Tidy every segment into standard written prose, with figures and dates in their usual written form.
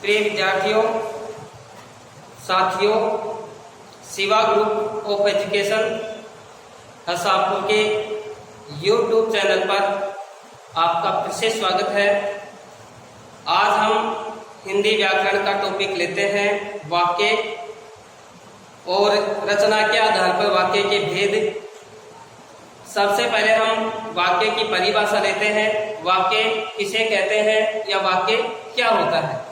प्रिय विद्यार्थियों, साथियों, शिवा ग्रुप ऑफ एजुकेशन हसापुर के YouTube चैनल पर आपका फिर से स्वागत है। आज हम हिंदी व्याकरण का टॉपिक लेते हैं, वाक्य और रचना के आधार पर वाक्य के भेद। सबसे पहले हम वाक्य की परिभाषा लेते हैं। वाक्य किसे कहते हैं या वाक्य क्या होता है।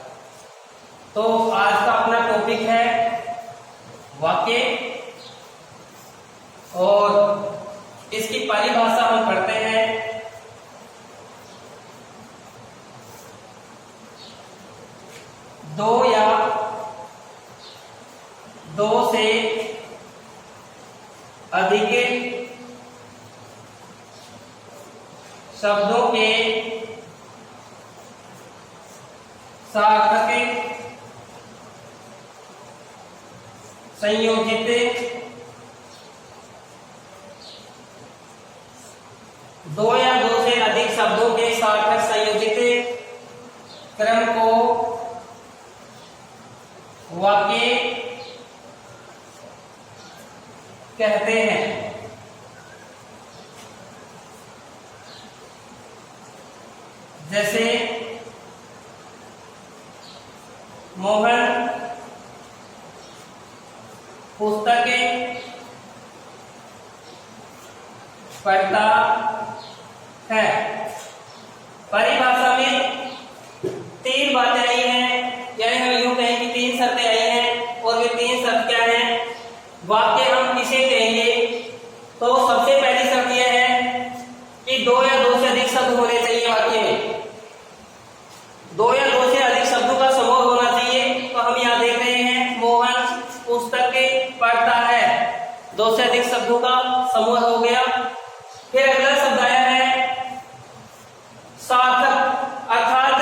तो आज का अपना टॉपिक है वाक्य और इसकी परिभाषा हम पढ़ते हैं। दो या दो से अधिक शब्दों के सार्थक संयोजित दो या दो से अधिक शब्दों के सार्थक संयोजित क्रम को वाक्य कहते हैं। जैसे मोहन पुस्तकें पढ़ता है। परिभाषा में तीन बातें आई हैं, यानी हम यूं कहें कि तीन शर्तें आई हैं, और वे तीन शर्त क्या हैं, वाक्य हम किसे कहेंगे। तो सबसे पहली शर्त यह है कि दो या दो से अधिक शब्द होने चाहिए वाक्य में। दो या दो से अधिक शब्दों का समूह होना चाहिए। तो हम यहाँ देख रहे हैं मोहन पुस्तकें पढ़ता है, दो से अधिक शब्दों का समूह हो गया। फिर अगला शब्द आया है सार्थक, अर्थात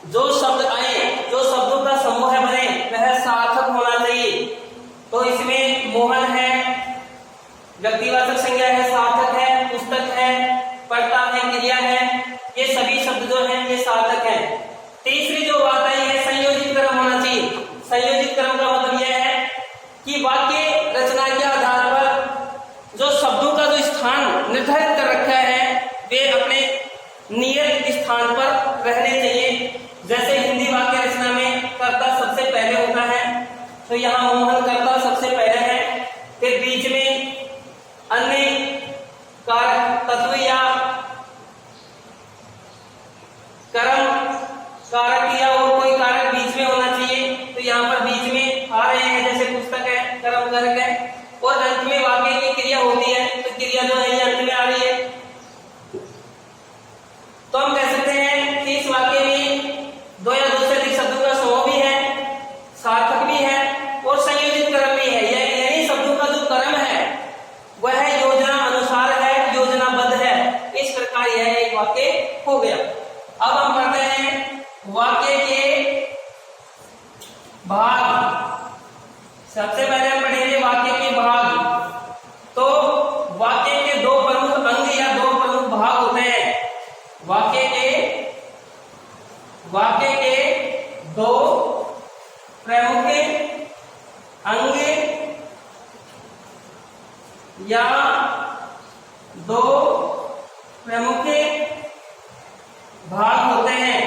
जो शब्द आए, जो शब्दों का समूह बने, वह सार्थक होना चाहिए। तो इसमें मोहन है, व्यक्तिवाचक संज्ञा है, सार्थक है, पुस्तक है, पढ़ता है, क्रिया है, ये सभी शब्द जो हैं ये सार्थक हैं। तीसरी जो बात आई है, संयोजित क्रम होना चाहिए। संयोजित क्रम का मतलब यह है कि वाक्य रचना के आधार पर जो शब्दों का जो स्थान निर्धारित कर रखा है वे अपने नियत स्थान पर रहने चाहिए। जैसे हिंदी वाक्य रचना में कर्ता सबसे पहले होता है, तो यहाँ मोहन कर्ता सबसे पहले है। फिर बीच में अन्य कारक तत्व या कर्म कारक या और कोई कारक बीच में होना चाहिए। तो यहाँ पर बीच में आ रहे हैं, जैसे पुस्तक है, कर्म कारक है, और अंत में वाक्य की क्रिया होती है, तो क्रिया जो है ये अंत में आ रही है। तो हम कह सकते हैं कि इस वाक्य में दो या दो से अधिक शब्दों का समूह भी है, सार्थक भी है और संयोजित क्रम भी है। यानी शब्दों का जो क्रम है वह योजना अनुसार है, योजनाबद्ध है। इस प्रकार यह एक वाक्य हो गया। अब हम पढ़ते हैं वाक्य के भाग। सबसे पहले हम पढ़ेंगे वाक्य के भाग। तो वाक्य के दो प्रमुख अंग या दो प्रमुख भाग होते हैं। वाक्य के दो प्रमुख अंग या दो प्रमुख भाग होते हैं।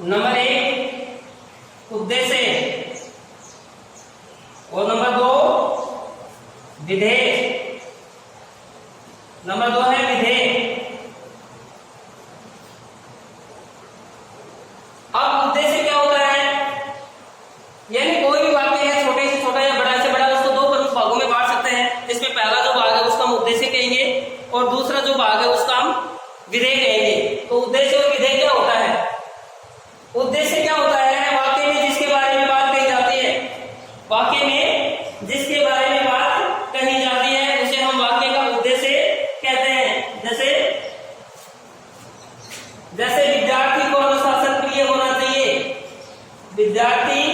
नंबर एक उद्देश्य और नंबर दो विधेय। नंबर दो है विधेय। अब उद्देश्य क्या होता है, यानी कोई भी वाक्य है, छोटे से छोटा या बड़ा से बड़ा, उसको दो प्रमुख भागों में बांट सकते हैं। इसमें पहला जो भाग है उसका हम उद्देश्य कहेंगे और दूसरा जो भाग है उसका हम विधेय कहेंगे। तो उद्देश्य और विधेय क्या होता है? उद्देश्य क्या होता है? वाक्य में जिसके बारे में बात कही जाती है, वाक्य में जिसके बारे में बात कही जाती है उसे हम वाक्य का उद्देश्य कहते हैं। जैसे विद्यार्थी को अनुशासन प्रिय होना चाहिए, विद्यार्थी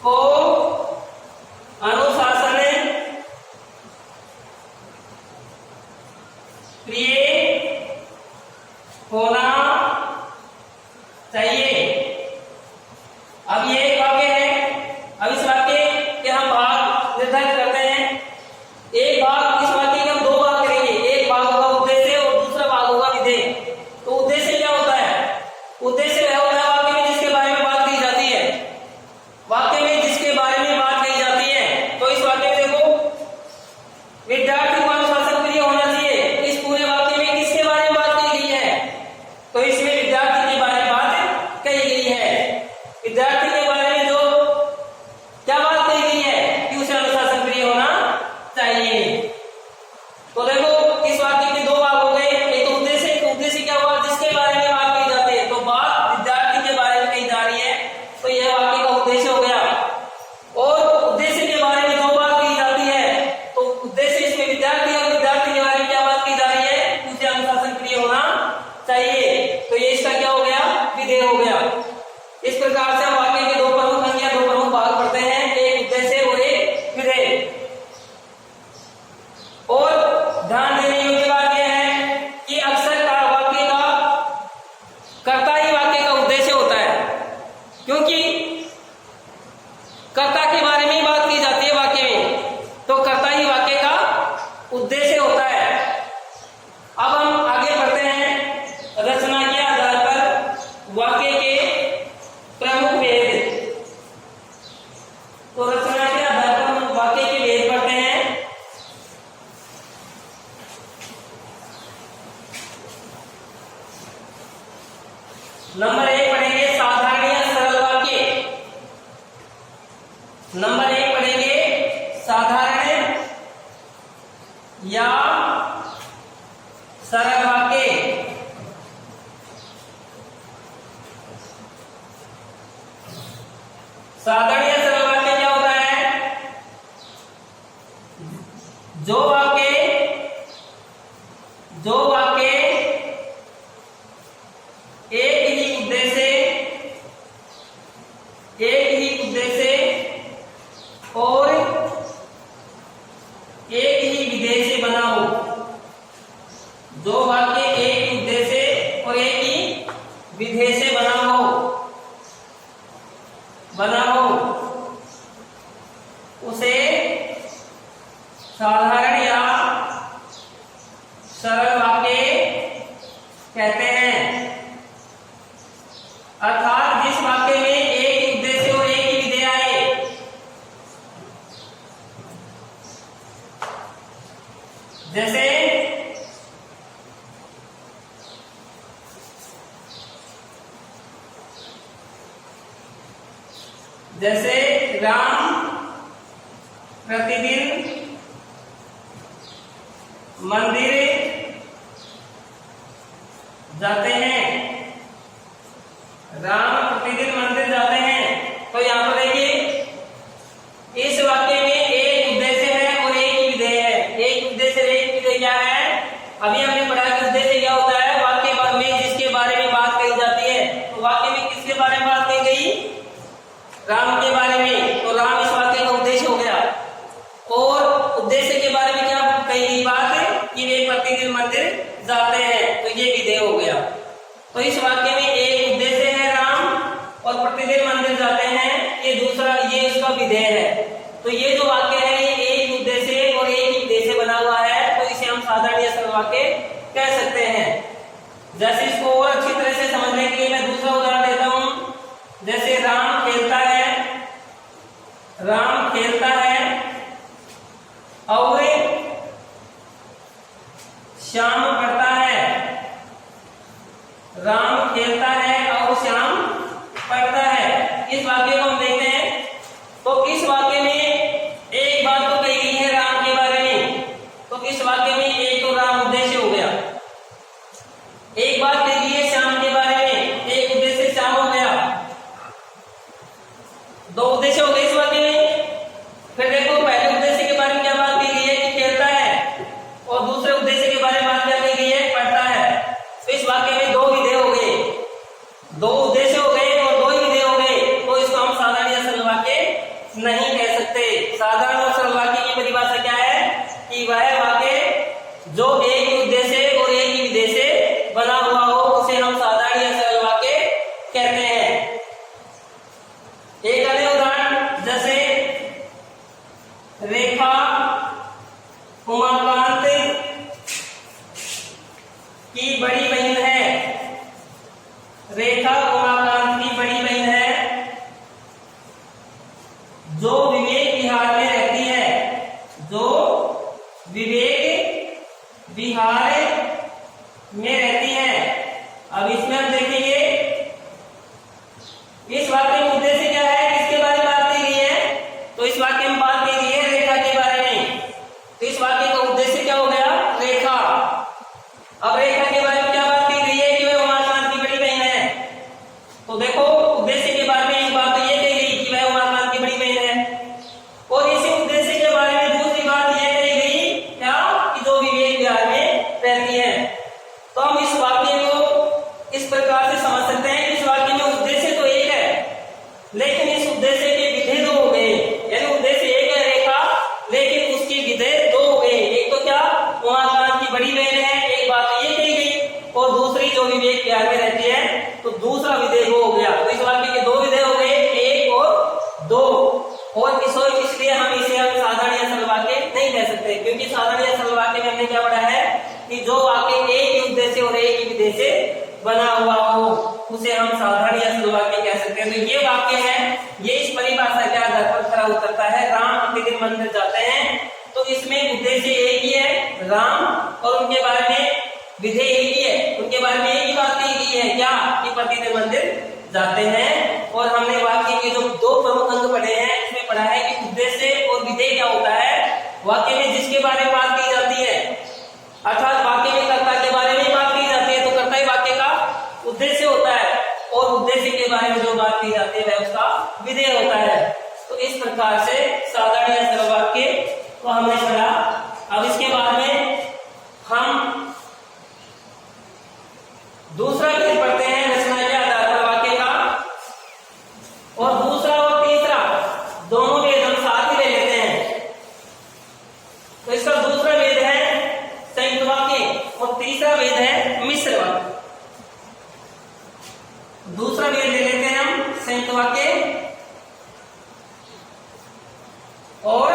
को अनुशासन चाहिए। अब ये एक वाक्य है। अब इस वाक्य के हम भाग निर्धारित करते हैं। एक भाग, इस वाक्य के हम दो भाग करेंगे, एक भाग होगा उद्देश्य और दूसरा भाग होगा विधेय। तो उद्देश्य क्या होता है? उद्देश्य वह होता है वाक्य में जिसके बारे में बात की जाती है, वाक्य में जिसके बारे में बात की जाती है। तो इस वाक्य में देखो, विद्यार्थी को अनुशासन प्रिय होना चाहिए। इस पूरे वाक्य में किसके बारे में बात की गई है? तो इसमें विद्यार्थी के बारे में बात कही गई है। विद्यार्थी के बारे में जो क्या बात कही गई है कि उसे अनुशासन प्रिय होना चाहिए। तो देखो, इस वाक्य के दो भाग हो गए। एक तो उद्देश्य, उद्देश्य क्या हुआ? जिसके बारे में बात कही जाती है। तो बात विद्यार्थी के बारे में कही जा रही है, तो यह वाक्य का उद्देश्य हो गया। और उद्देश्य के बारे में दो बात की जाती है, तो उद्देश्य इसमें विद्यार्थी और विद्यार्थी के बारे में क्या बात की जा रही है? उसे अनुशासन प्रिय होना चाहिए। तो ये इसका क्या हो गया? विधेय हो गया। इस प्रकार से हम वाक्य के दो प्रमुख अंग या दो प्रमुख भाग पढ़ते हैं, एक उद्देश्य और एक विधेय। और ध्यान देने योग्य बात यह है कि अक्सर वाक्य का कर्ता ही वाक्य का उद्देश्य होता है, क्योंकि कर्ता के बारे में ही बात की जाती है वाक्य में, तो कर्ता ही वाक्य का उद्देश्य होता है। अब हम आगे बढ़ते हैं रचना के आधार पर वाक्य के प्रमुख भेद। तो रचना के आधार पर हम वाक्य के भेद पढ़ते हैं। नंबर एक पढ़ेंगे साधारण या सरल वाक्य। नंबर एक पढ़ेंगे साधारण या सरल वाक्य। साधारण या सरल वाक्य क्या होता है? जो वाक्य एक ही उद्देश्य और एक ही विधेय से बना हो। जो वाक्य एक ही उद्देश्य और एक ही विधेय से बना हो उसे साधारण या सरल वाक्य कहते हैं। अर्थात जिस वाक्य में एक ही उद्देश्य और एक ही विधेय आए, जैसे राम प्रतिदिन मंदिर जाते हैं। राम प्रतिदिन मंदिर जाते हैं। तो यहां पर देखिए, इस वाक्य में एक उद्देश्य है और एक ही विधेय है। एक उद्देश्य और एक विधेय क्या है? अभी हमने पढ़ा कि उद्देश्य क्या होता है? वाक्य में जिसके बारे में बात कही जाती है। तो वाक्य में किसके बारे में बात कही गई? राम के बारे में। तो राम इस वाक्य का उद्देश्य हो गया। और उद्देश्य के बारे में क्या कही गई बात? कि वे प्रतिदिन मंदिर जाते हैं। तो ये विधेय हो गया। तो इस वाक्य में एक उद्देश्य है राम और प्रतिदिन मंदिर जाते हैं, ये दूसरा, ये उसका विधेय है। तो ये जो वाक्य है ये एक उद्देश्य और एक ही विधेय से बना हुआ है। तो इसे हम साधारण या सरल वाक्य कह सकते हैं। जैसे इसको और अच्छी तरह से समझने के लिए मैं दूसरा उदाहरण देता हूं। जैसे राम खेलता है और श्याम पढ़ता है। राम खेलता है और श्याम पढ़ता है। इस वाक्य को हम देखते हैं। तो इस वाक्य में एक बात तो कही गई है राम के बारे में। तो इस वाक्य में एक तो राम उद्देश्य हो गया, एक बात कही गई है श्याम के बारे में, एक उद्देश्य श्याम हो गया, दो उद्देश्य हो गए इस वाक्य में। फिर देखो, पहले उद्देश्य के बारे में क्या बात की गई है? कि खेलता है। और दूसरे उद्देश्य के बारे में बात क्या कही गई है? पढ़ता है। तो इस वाक्य में दो विधेय हो गए, दो उद्देश्य हो गए और दो ही विधेय हो गए। तो इसको हम इस वाक्य में उद्देश्य क्या है, किसके बारे में बात की गई है, तो इस वाक्य में बात की गई है रेखा के बारे में। तो इस वाक्य का उद्देश्य क्या हो गया, रेखा। अब रेखा के बारे में क्या बात की गई है कि वह उमाकांत की बड़ी बहन है। तो देखो उद्देश्य के बारे में एक बात तो ये कही गई कि वह उमाकांत की बड़ी बहन है, और इसी उद्देश्य के बारे में दूसरी बात ये कही गई क्या कि जो विवेक विहार में रहती है। तो हम इस वाक्य को इस प्रकार से समझ सकते हैं कि इस वाक्य में उद्देश्य तो एक है, लेकिन इस उद्देश्य के विधेय दो हो गए। यानी उद्देश्य एक है रेखा, लेकिन उसके विधेय दो हो गए। एक तो क्या उमाकांत की बड़ी बहन है, एक बात ये कही गई, और दूसरी जो विवेक विहार में रहती है, तो दूसरा विधेय वो हो गया। तो इस वाक्य के दो विधेय हो गए, एक और दो। और इसलिए हम इसे साधारण या सरल वाक्य नहीं कह सकते, क्योंकि साधारण या सरल वाक्य में हमने क्या पढ़ा है कि जो वाक्य एक ही उद्देश्य और एक ही विधेय से बना हुआ हो उसे हम साधारण या सरल वाक्य कह सकते हैं। तो ये वाक्य है, ये इस परिभाषा के आधार पर खरा उतरता है। राम प्रतिदिन मंदिर जाते हैं, तो इसमें उद्देश्य एक ही है राम, और उनके बारे में विधेय एक ही है, उनके बारे में एक ही बात कही गई है क्या कि प्रतिदिन मंदिर जाते हैं। और हमने वाक्य के जो दो प्रमुख अंग पढ़े हैं, इसमें पढ़ा है कि उद्देश्य और विधेय क्या होता है। वाक्य में जिसके बारे में बात की जाती है, अर्थात वाक्य में कर्ता के बारे में बात की जाती है, तो कर्ता ही वाक्य का उद्देश्य होता है, और उद्देश्य के बारे में जो बात की जाती है वह उसका विधेय होता है। तो इस प्रकार से साधारण या सरल वाक्य को हमने पढ़ा। अब इसके बाद में हम दूसरा भेद पढ़ते हैं रचना के आधार पर वाक्य का, और दूसरा और तीसरा दोनों भेद हम साथ ही ले लेते हैं। तो इसका दूसरा भेद है संयुक्त वाक्य, और तीसरा भेद है मिश्र वाक्य। दूसरा भेद ले लेते हैं हम संयुक्त वाक्य, और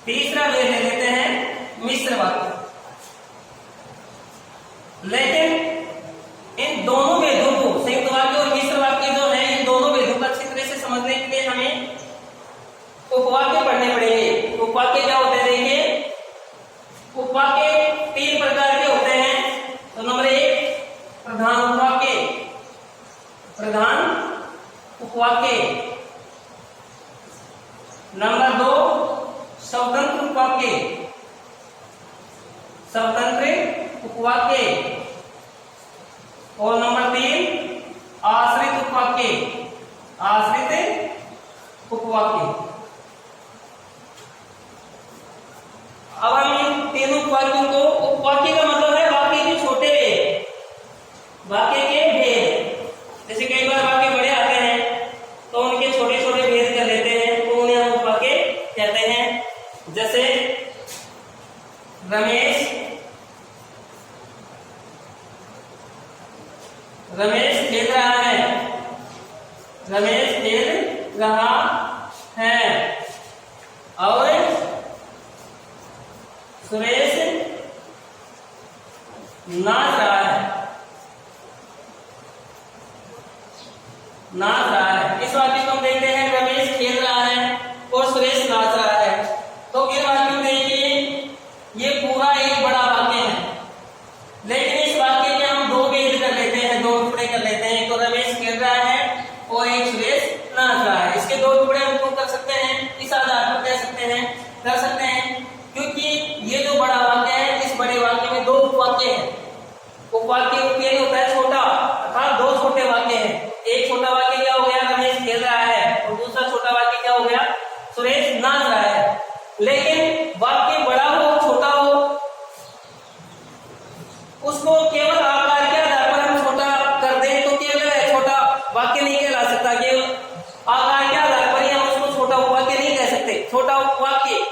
तीसरा भेद ले लेते हैं मिश्र वाक्य। लेकिन इन दोनों भेदों को, संयुक्त वाक्य और मिश्र वाक्य जो है, इन दोनों भेदों को अच्छी तरह से समझने के लिए हमें उपवाक्य पढ़ने पड़ेंगे। उपवाक्य क्या होते हैं देखिए, उपवाक्य तीन प्रकार के होते हैं। तो नंबर एक प्रधान उपवाक्य, प्रधान उपवाक्य। नंबर दो स्वतंत्र उपवाक्य, स्वतंत्र उपवाक्य। और नंबर तीन आश्रित उपवाक्य, आश्रित उपवाक्य। अब हम इन तीनों उपवाक्यों को, उपवाक्य का मतलब है वाक्य के छोटे भेद, वाक्य के भेद। जैसे कई बार वाक्य बड़े आते हैं तो उनके छोटे छोटे भेद कर लेते हैं, तो उन्हें हम उपवाक्य कहते हैं। जैसे रमेश खेल रहा है, रमेश खेल रहा है, और सुरेश नाच रहा है, नाच रहा है। इस वाक्य को हम देखते हैं रमेश खेल रहा है और सुरेश नाच रहा है। तो इन वाक्यों में देखिए ये पूरा एक बड़ा वाक्य है, लेकिन इस वाक्य के हम दो भेद कर लेते हैं, दो टुकड़े कर लेते हैं। एक तो रमेश खेल रहा है और एक सुरेश नाच रहा है। इसके दो टुकड़े हम क्यों कर सकते हैं, इस आधार पर कह सकते हैं, कर सकते हैं क्योंकि ये जो बड़ा वाक्य है, इस बड़े वाक्य में दो उपवाक्य हैं। उपवाक्य उपयोग होता है छोटा, अर्थात दो छोटे वाक्य हैं। एक छोटा वाक्य क्या हो गया, रमेश खेल रहा है, और दूसरा छोटा वाक्य क्या हो गया, सुरेश नाच रहा है। लेकिन वाक्य बड़ा हो छोटा हो, उसको केवल आकार के आधार पर हम छोटा कर दें तो केवल छोटा वाक्य नहीं कहला सकता। केवल आकार के आधार पर ही हम उसको छोटा उपवाक्य नहीं कह सकते। छोटा उपवाक्य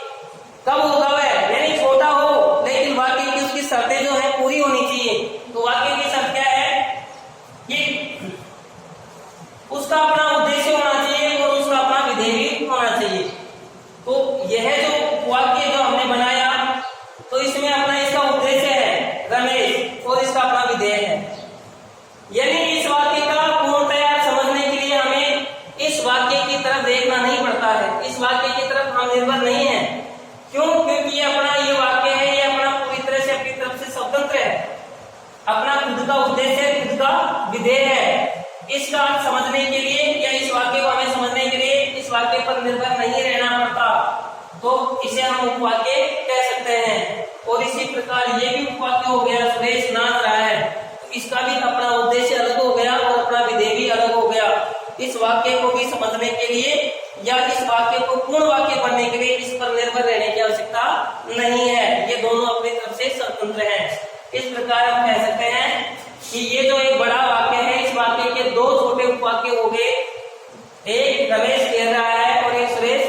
कब होगा वह, यानी छोटा हो लेकिन वाक्य की उसकी शर्तें जो है पूरी होनी चाहिए। तो वाक्य की शर्त क्या है कि उसका अपना उद्देश्य होना चाहिए और उसका अपना विधेय भी होना चाहिए। तो यह जो वाक्य जो हमने बनाया, तो इसमें अपना इसका उद्देश्य है रमेश और इसका अपना विधेय है। यानी इस वाक्य का पूर्णतया समझने के लिए हमें इस वाक्य की तरफ देखना नहीं पड़ता है, इस वाक्य की तरफ हम निर्भर नहीं है। क्यों, क्योंकि ये अपना ये वाक्य है, ये अपना पूरी तरह से अपनी तरफ से स्वतंत्र है, अपना खुद का उद्देश्य है, खुद का विधेय है। इसका अर्थ समझने के लिए या इस वाक्य को हमें समझने के लिए इस वाक्य पर निर्भर नहीं रहना पड़ता, तो इसे हम उपवाक्य कह सकते हैं। और इसी प्रकार ये भी उपवाक्य हो गया, सुरेश नाच रहा है, तो इसका भी अपना उद्देश्य अलग हो गया और अपना विधेय भी अलग हो गया। इस वाक्य को भी समझने के लिए या इस वाक्य को पूर्ण वाक्य पढ़ने के लिए इस पर निर्भर रहने की आवश्यकता नहीं है, ये दोनों अपनी तरफ से स्वतंत्र हैं। इस प्रकार हम कह सकते हैं कि ये जो एक बड़ा वाक्य है, इस वाक्य के दो छोटे उपवाक्य हो गए, एक रमेश कह रहा है और एक सुरेश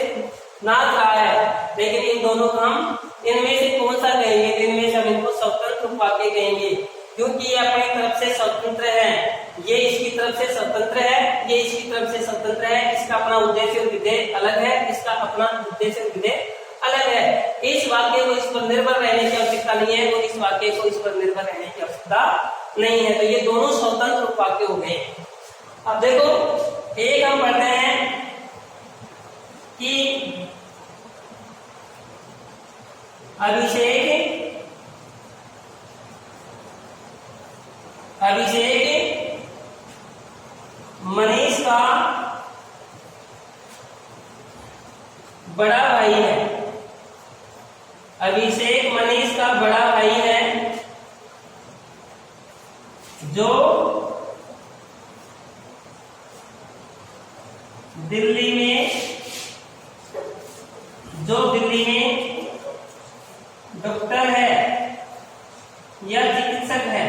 नाच रहा है। लेकिन इन दोनों को हम इनमें से कौन सा कहेंगे? इनमें से हम इनको स्वतंत्र उपवाक्य कहेंगे, क्योंकि ये अपनी तरफ से स्वतंत्र है। ये इसकी तरफ से स्वतंत्र है, ये इसकी तरफ से स्वतंत्र है। इसका अपना उद्देश्य और विधेय अलग है, इसका अपना उद्देश्य और विधेय अलग है। इस वाक्य को इस पर निर्भर रहने की आवश्यकता नहीं है और इस वाक्य को इस पर निर्भर रहने की आवश्यकता नहीं है। तो ये दोनों स्वतंत्र उपवाक्य हो गए। अब देखो, एक हम पढ़ते हैं कि अभिषेक मनीष का बड़ा भाई है। अभिषेक मनीष का बड़ा भाई है जो दिल्ली में डॉक्टर है या चिकित्सक है।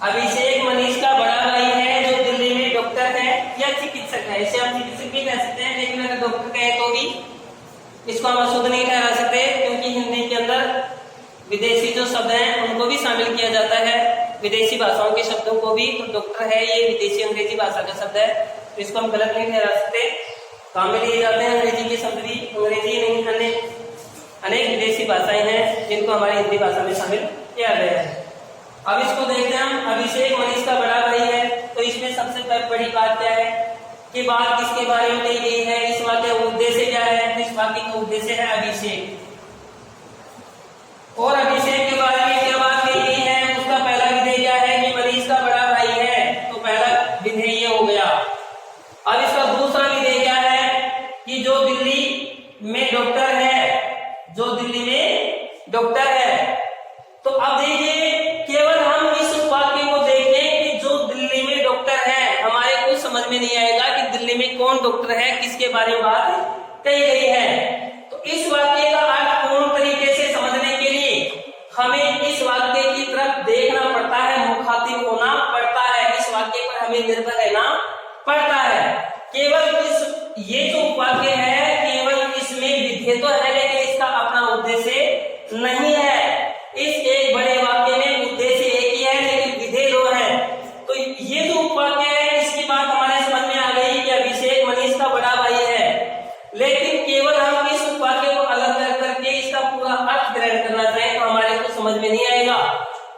अभिषेक मनीष का बड़ा भाई है जो दिल्ली में डॉक्टर है या चिकित्सक है। इसे हम चिकित्सक भी कह सकते हैं, लेकिन अगर डॉक्टर कहे तो भी इसको हम अशुद्ध नहीं ठहरा सकते, क्योंकि हिंदी के अंदर विदेशी जो शब्द हैं उनको भी शामिल किया जाता है, विदेशी भाषाओं के शब्दों को भी। तो डॉक्टर है ये विदेशी अंग्रेजी भाषा का शब्द है, तो इसको हम गलत नहीं ठहरा सकते। काम में लिए जाते हैं अंग्रेजी के शब्द भी, अंग्रेजी नहीं अनेक विदेशी भाषाएं हैं जिनको हमारी हिंदी भाषा में शामिल किया गया है। अब इसको देखते हैं हम, अभिषेक मनीष का बड़ा भाई है, तो इसमें सबसे बड़ी बात क्या है कि बात किसके बारे में कही गई है? इस वाक्य का उद्देश्य क्या है? इस वाक्य का उद्देश्य है अभिषेक। और अभिषेक के बारे में क्या बात कही गई है? उसका पहला विधेय क्या है कि मनीष का बड़ा भाई है, तो पहला विधेय ये हो गया। अब इसका दूसरा विधेय क्या है कि जो दिल्ली में डॉक्टर है, तो अब देखिए, केवल हम इस वाक्य को देखें कि जो दिल्ली में डॉक्टर है, हमारे कुछ समझ में नहीं आएगा कि दिल्ली में कौन डॉक्टर है, किसके बारे में बात कही गई है। तो इस वाक्य का अर्थ पूर्ण तरीके से समझने के लिए हमें इस वाक्य की तरफ देखना पड़ता है, मुखातिब होना पड़ता है, इस वाक्य पर हमें निर्भर रहना पड़ता है। केवल ये जो वाक्य है, केवल इसमें विधेय तो है, लेकिन इसका अपना उद्देश्य नहीं है। इस एक बड़े वाक्य में उद्देश्य एक ही है, लेकिन विधेय दो है। तो ये जो उपवाक्य है, इसकी बात हमारे समझ में आ गई कि अभिषेक मनीष का बड़ा भाई है, लेकिन केवल हम इस उपवाक्य को अलग कर करके इसका पूरा अर्थ ग्रहण करना चाहें तो हमारे को समझ में नहीं आएगा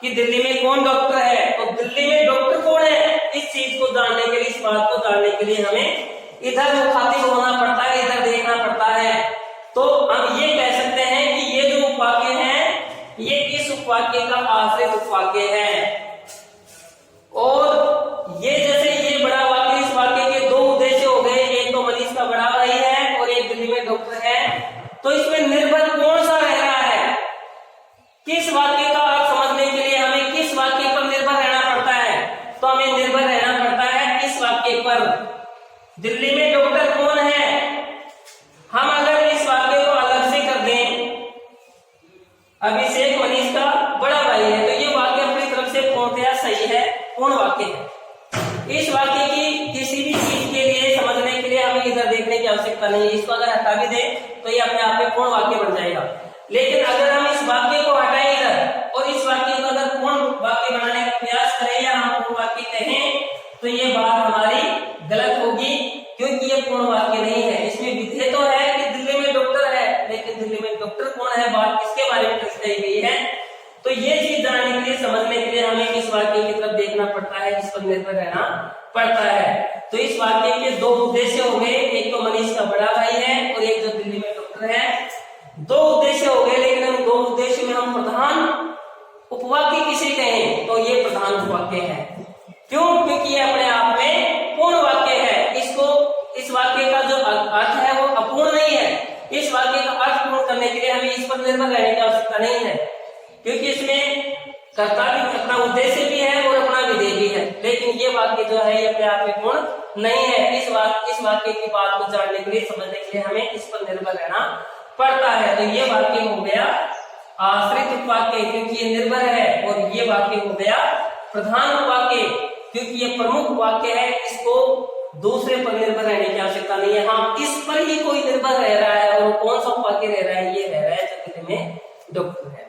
कि दिल्ली में कौन डॉक्टर है। तो दिल्ली में डॉक्टर कौन है, इस चीज को जानने के लिए, इस बात को जानने के लिए हमें इधर मुखातिब होना पड़ता है, इधर देखना पड़ता है। तो हम ये कह सकते हैं कि ये जो उपवाक्य है, ये इस उपवाक्य का आश्रित उपवाक्य है। और ये जैसे ये बड़ा वाक्य, इस वाक्य के दो उद्देश्य हो गए, एक तो मनीष का बड़ा भाई है और एक दिल्ली में डॉक्टर है। तो इसमें निर्भर कौन सा रह रहा है? किस वाक्य का अर्थ समझने के लिए हमें किस वाक्य पर निर्भर रहना पड़ता है? तो हमें निर्भर रहना पड़ता है इस वाक्य पर। दिल्ली में डॉक्टर कौन है? हम अगर इस वाक्य को अलग से कर दें, अभिषेक मनीष का बड़ा भाई है, तो ये वाक्य अपनी तरफ से पूर्णतया सही है, पूर्ण वाक्य है। इस वाक्य की किसी भी चीज के लिए समझने के लिए हमें इधर देखने की आवश्यकता नहीं है। इसको अगर हटा भी दें तो ये अपने आप में पूर्ण वाक्य बन जाएगा। लेकिन अगर हम इस वाक्य को हटाएं इधर और इस वाक्य को अगर पूर्ण वाक्य बनाने का प्रयास करें या हम पूर्ण वाक्य कहें, तो ये बात हमारी गलत होगी, क्योंकि ये पूर्ण वाक्य नहीं है। इसमें विधेय तो है कि दिल्ली में डॉक्टर है, लेकिन दिल्ली में डॉक्टर कौन है, बात किसके बारे में कही गई है। तो ये चीज जानने के लिए, समझने के लिए हमें इस वाक्य की तरफ देखना पड़ता है, इस पर निर्भर रहना पड़ता है। तो इस वाक्य के दो उद्देश्य हो गए, एक तो मनीष का बड़ा भाई है और एक जो दिल्ली में डॉक्टर है। दो उद्देश्य हो गए, लेकिन उन दो उद्देश्य में हम प्रधान उपवाक्य किसे कहें, तो ये प्रधान वाक्य है। क्यों? क्योंकि ये अपने आप में पूर्ण वाक्य है। इस वाक्य का जो अर्थ है वो अपूर्ण नहीं है। इस वाक्य का अर्थ पूर्ण करने के लिए हमें इस पर निर्भर रहने की आवश्यकता नहीं है, क्योंकि इसमें कर्ता भी अपना उद्देश्य भी है और अपना विधेय भी है। लेकिन ये वाक्य जो है ये अपने आप में पूर्ण नहीं है। इस वाक्य की बात को जानने के लिए, समझने के लिए हमें इस पर निर्भर रहना पड़ता है। तो ये वाक्य हो गया आश्रित उपवाक्य, क्योंकि ये निर्भर है, और ये वाक्य हो गया प्रधान उपवाक्य, क्योंकि ये प्रमुख वाक्य है। इसको दूसरे पर निर्भर रहने की आवश्यकता नहीं है। हाँ, इस पर ही कोई निर्भर रह रहा है, और कौन सा उपवाक्य रह रहा है? ये रह रहा है जो में डॉक्टर है।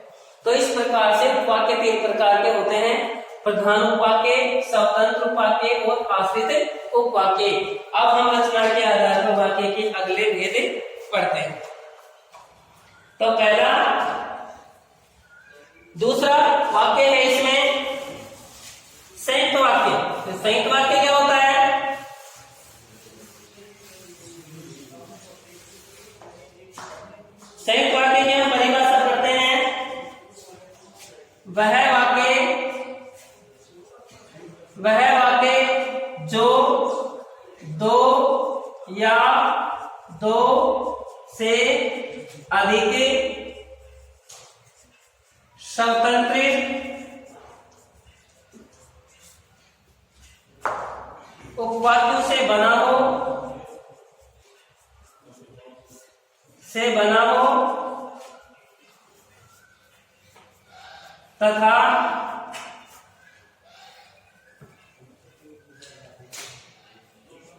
तो इस प्रकार से उपवाक्य 3 प्रकार के होते हैं: प्रधान उपवाक्य, स्वतंत्र उपवाक्य और आश्रित उपवाक्य। अब हम रचना के आधार पर वाक्य के अगले भेद पढ़ते हैं। तो पहला, दूसरा वाक्य है इसमें संयुक्त वाक्य। तो संयुक्त वाक्य क्या होता है? संयुक्त वाक्य की हम परिभाषा पढ़ते हैं। वह वाक्य जो दो या दो से अधिक स्वतंत्र उपवाक्यों से बना हो तथा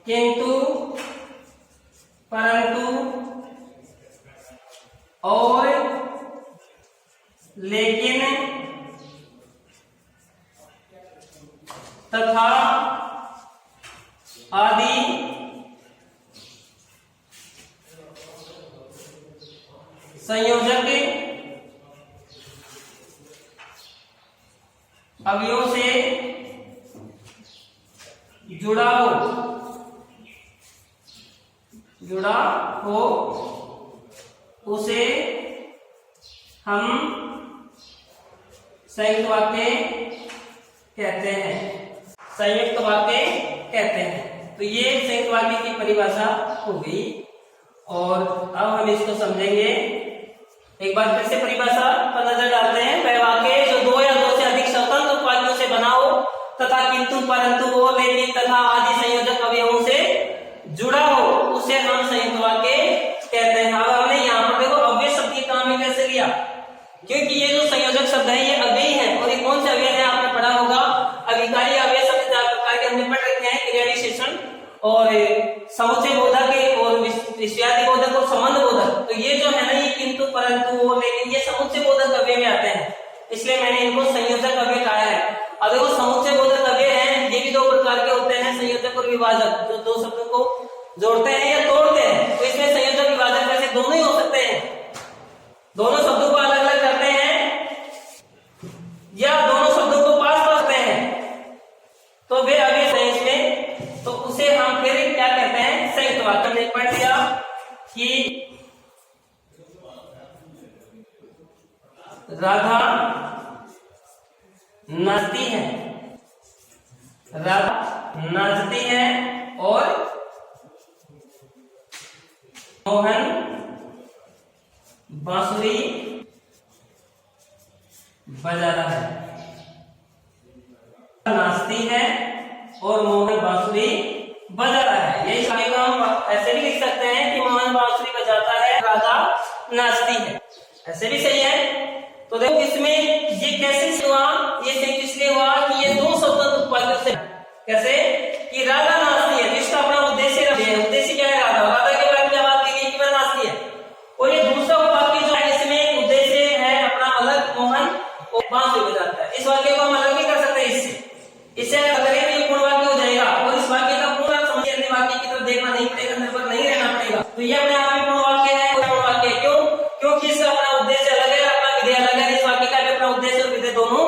किंतु परंतु और लेकिन तथा आदि संयोजक अवयव से जुड़ा हो उसे हम संयुक्त वाक्य कहते हैं। संयुक्त वाक्य कहते हैं। तो ये संयुक्त वाक्य की परिभाषा हो गई, और अब हम इसको समझेंगे। एक बार फिर से परिभाषा पर नजर डालते हैं। वह वाक्य जो दो या दो से अधिक स्वतंत्र उपवाक्यों से बना हो तथा किंतु परंतु और लेकिन तथा आदि संयोजक अवयवों से जुड़ा हो उसे हम संयुक्त वाक्य कहते हैं। अब हमने यहाँ पर देखो अव्यय शब्द की काम में कैसे लिया, क्योंकि ये जो संयोजक शब्द है ये अव्ययी है। और ये कौन से अव्यय है? आपने पढ़ा होगा अभिकारी अव्यय शब्द 4 प्रकार के हमने पढ़ रखे हैं: क्रिया विशेषण और समुच्चय बोधक और विषयादि बोधक और संबंध बोधक। तो ये जो है ना, ये किंतु परंतु और लेकिन ये समुच्चय बोधक अव्यय में आते हैं, इसलिए मैंने इनको संयोजक अव्यय कहा है। अब देखो समुच्चय बोधक अव्यय हैं, ये भी 2 प्रकार के होते हैं: संयोजक और विभाजक, जो 2 शब्दों को जोड़ते हैं या तोड़ते हैं। तो इसमें संयोजक विभाजक वैसे दोनों ही हो सकते हैं, दोनों शब्दों को अलग अलग करते हैं या दोनों शब्दों को पास करते हैं, तो वे अव्यय हैं इसमें। तो उसे हम फिर क्या कहते हैं? संयुक्त वाक्य। हमने पढ़ लिया कि राधा नाचती है, राधा नाचती है और मोहन बांसुरी बजा रहा है। नाचती है और मोहन बांसुरी बजा रहा है। यही सभी को हम ऐसे भी लिख सकते हैं कि मोहन बांसुरी बजाता है, राधा नाचती है, ऐसे भी सही है। तो देखो इसमें ये कैसे हुआ? ये संयुक्त इसलिए हुआ कि ये 2 स्वतंत्र उपवाक्यों से। कैसे? कि राधा नाचती है, जिसका अपना उद्देश्य क्या है? राधा के बारे में बात की गई कि वह नाचती है। और ये दूसरा वाक्य जो है इसमें उद्देश्य है अपना अलग, मोहन और बांसुरी बजाता है। इस वाक्य को हम अलग भी कर सकते हैं इससे अगर ये पूर्ण वाक्य हो जाएगा, और इस वाक्य का पूरा समझ अन्य वाक्य की तरफ देखना नहीं पड़ेगा, निर्भर नहीं रहना पड़ेगा। तो ये अपने आप में पूर्ण वाक्य है। पूर्ण वाक्य क्यों? क्योंकि इसका अपना उद्देश्य अलग है, अपना विधेय अलग है। इस वाक्य का भी अपना उद्देश्य और विधेय दोनों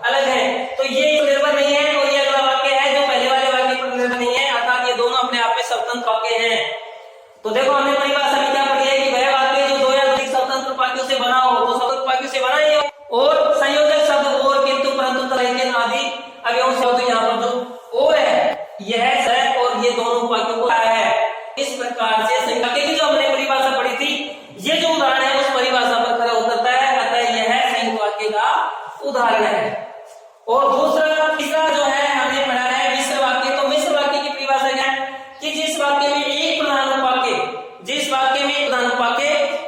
अलग है। तो ये निर्भर नहीं है, और ये अगला वाक्य है जो पहले वाले वाक्य पर निर्भर नहीं है, अर्थात ये दोनों अपने आप में स्वतंत्र वाक्य हैं। तो देखो हमने परिभाषा में क्या पढ़ी है कि वह वाक्य जो 2 या अधिक स्वतंत्र वाक्यों से बना हो, तो स्वतंत्र वाक्यों से बना ही हो, और संयोजक शब्द और किंतु परंतु लेकिन आदि वाक्यों से तो यहाँ पर जो ओ है यह है और ये दोनों वाक्यों को आया है। इस प्रकार से संख्या के जो हमने परिभाषा पढ़ी थी, ये जो उदाहरण है उस परिभाषा पर खरा उतरता है, अतः यह संयुक्त वाक्य का उदाहरण है। और दूसरा तीसरा जो है हमने पढ़ा है मिश्र वाक्य। तो मिश्र वाक्य की परिभाषा क्या है कि जिस वाक्य में एक प्रधान उपवाक्य, जिस वाक्य में एक प्रधान उपवाक्य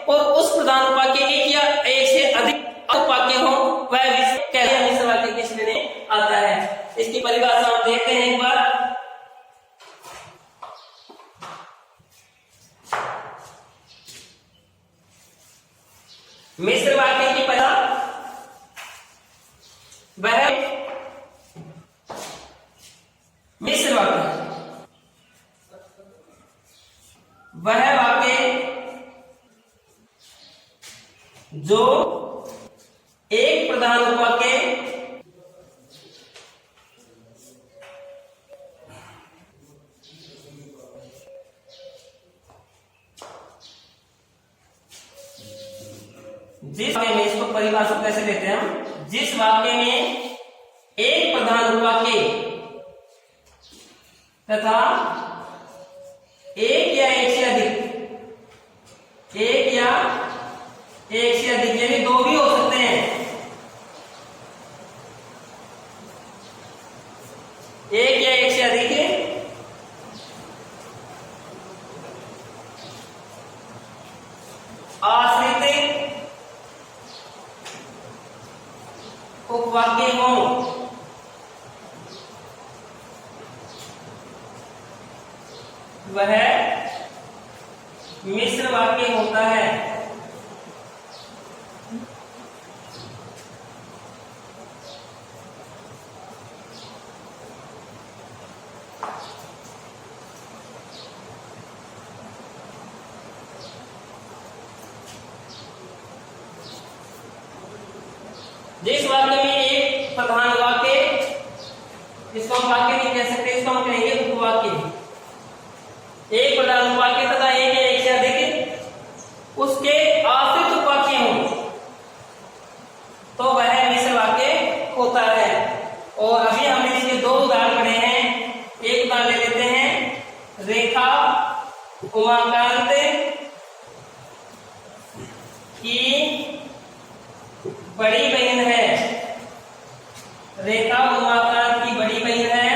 और उस प्रधान उपवाक्य एक या एक से अधिक उपवाक्य हो वह मिश्र वाक्य के श्रेणी में आता है। इसकी परिभाषा हम देखते हैं एक बार। मिश्र वाक्य की परिभाषा वह मिश्र वाक्य वह वाक्य जो एक प्रधान उपवाक्य जिस वाक्य में, इसको परिभाषित कैसे लेते हैं हम, जिस वाक्य में एक प्रधान उपवाक्य तथा एक या एक से अधिक, एक या एक से अधिक यानी दो भी हो सकते हैं, एक या एक से अधिक आश्रित उपवाक्य हो वह मिश्र वाक्य होता है। जिस वाक्य में एक प्रधान वाक्य, इसको हम वाक्य नहीं कह सकते, इसको हम कहेंगे उपवाक्य। एक प्रधान वाक्य तथा एक या एक से अधिक उसके आश्रित उपवाक्य हो तो वह मिश्र वाक्य होता है। और अभी हमने इसके दो उदाहरण पढ़े हैं। एक उदाहरण ले लेते हैं, रेखा उमाकांत की बड़ी बहन है। रेखा उमाकांत की बड़ी बहन है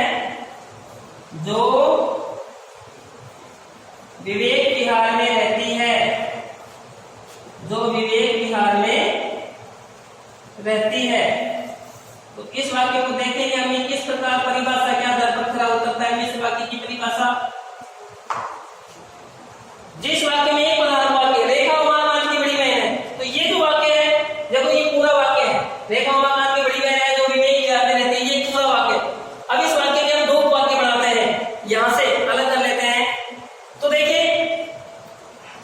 जो विवेक विहार में रहती है, जो विवेक विहार में रहती है। तो इस वाक्य को देखेंगे हमें किस प्रकार परिभाषा के आधार पर खरा उतरता है मिश्र वाक्य की परिभाषा। जिस वाक्य में एक प्रधान वाक्य रेखा उमाकांत की बड़ी बहन है, तो ये जो वाक्य है देखो ये पूरा वाक्य है, रेखा उमाकांत की बड़ी बहन है जो विवेक विहार में रहती है, ये पूरा वाक्य। अब इस वाक्य के हम दो वाक्य बनाते हैं, यहां से अलग कर लेते हैं। तो देखिए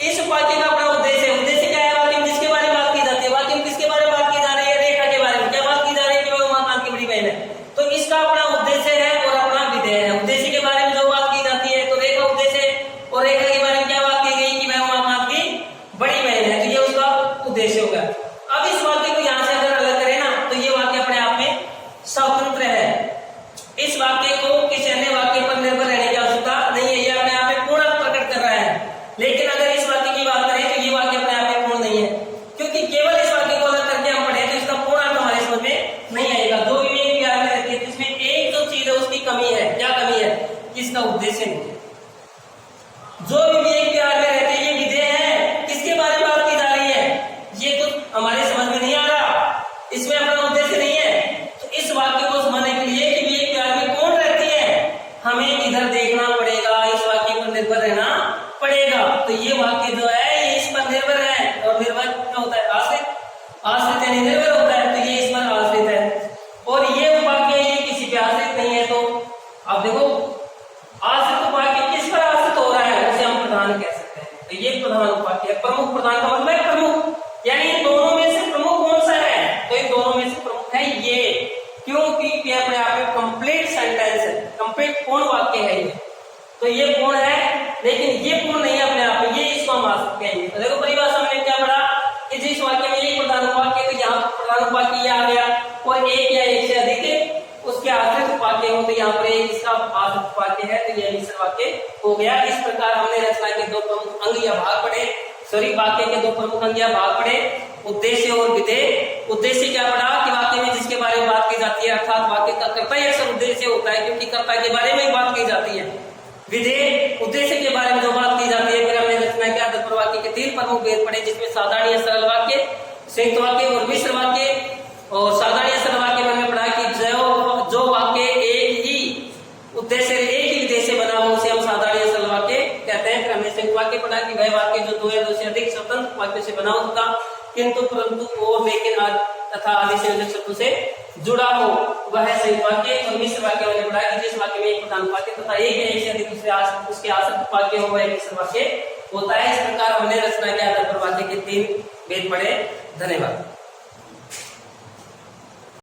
इस वाक्य का अपना उद्देश्य है। उद्देश्य क्या है? वाक्य में किसके बारे में बात की जाती है? वाक्य में किसके बारे में बात की जा रही है? रेखा के बारे में। क्या बात की जा रही है कि वह उमाकांत की बड़ी बहन है। तो इसका अपना उद्देश्य है और अपना विधेय है। उद्देश्य के बारे में जो बात की जाती है तो रेखा उद्देश्य है, और रेखा के बारे में क्या बात की गई कि वह उमाकांत की बड़ी बहन है, तो ये उसका उद्देश्य होगा। अब इस वाक्य को यहां से अगर अलग करें ना तो ये वाक्य अपने आप में स्वतंत्र है। इस वाक्य को किसी अन्य वाक्य पर निर्भर रहने की आवश्यकता नहीं है, ये अपने आप में पूर्ण प्रकट कर रहा है। लेकिन अगर इस वाक्य की बात करें तो ये वाक्य अपने आप में पूर्ण नहीं है, क्योंकि केवल इस वाक्य को अलग करके हम पढ़े तो इसका पूर्ण अर्थ हमारे समझ में नहीं आएगा। दो विवेक विहार में रहती है, जिसमें एक जो चीज है उसकी कमी है। क्या कमी है? किसका उद्देश्य नहीं है। जो विवेक विहार में रहते हैं ये विधेय है, किसके बारे में बात की जा रही है ये तो हमारे समझ में नहीं आ रहा, इसमें अपना उद्देश्य नहीं है। तो इस वाक्य को समझने के लिए कि विवेक विहार में कौन रहती है हमें इधर देखना पड़ेगा, इस वाक्य पर निर्भर रहना पड़ेगा। तो ये वाक्य जो है ये इस पर निर्भर है, और निर्भर क्या होता है? आश्रित। आश्रित यानी निर्भर होता है, तो ये इस पर आश्रित है। और ये वाक्य ये किसी पे आश्रित नहीं है। तो आप देखो आश्रित वाक्य किस पर आश्रित हो रहा है, उसे हम प्रधान कह सकते हैं। तो ये प्रधान वाक्य है। प्रमुख प्रधान का मतलब है प्रमुख, यानी इन दोनों में से प्रमुख कौन सा है? तो इन दोनों में से प्रमुख है ये, क्योंकि ये अपने आप में कंप्लीट सेंटेंस है, कंप्लीट पूर्ण वाक्य है ये। तो ये पूर्ण है, लेकिन ये पूर्ण नहीं है अपने आप में, ये इसको हम आश्रित कहेंगे। तो देखो परिभाषा में क्या पढ़ा कि जिस वाक्य में एक प्रधान वाक्य, तो यहाँ प्रधान वाक्य ये आ गया, और एक या एक से अधिक उसके आश्रित वाक्य हो, तो यहाँ पर इसका आश्रित वाक्य है, तो यह मिश्र वाक्य हो गया। इस प्रकार हमने रचना के दो प्रमुख अंग या भाग पढ़े, सॉरी वाक्य के दो प्रमुख अंग या भाग पढ़े, उद्देश्य और विधेय। उद्देश्य क्या पढ़ा कि वाक्य में जिसके बारे में बात की जाती है, अर्थात वाक्य का कर्ता ही अक्सर उद्देश्य होता है, क्योंकि कर्ता के बारे में ही बात की जाती है। विधेय उद्देश्य के बारे में जो बात की जाती है। फिर हमने रचना के आधार पर वाक्य के तीन प्रमुख भेद पढ़े, जिसमें साधारण या सरल वाक्य, संयुक्त वाक्य और मिश्र वाक्य। और साधारण या सरल वाक्य में हमने पढ़ा कि जो वाक्य एक ही उद्देश्य एक ही विधेय से बना हो उसे हम साधारण या सरल वाक्य कहते हैं। फिर हमने संयुक्त वाक्य पढ़ा कि वह वाक्य जो दो या दो से अधिक स्वतंत्र वाक्य से बना होता, किंतु परंतु और लेकिन तथा आदि से अधिक शब्दों से जुड़ा हो, वह संयुक्त वाक्य। और मिश्र वाक्य हमने पढ़ा कि जिस वाक्य में एक प्रधान वाक्य तथा एक से अधिक उसके आश्रित वाक्य हो, वह मिश्र वाक्य होता है। इस प्रकार हमने रचना के आधार पर वाक्य के तीन भेद पढ़े। धन्यवाद।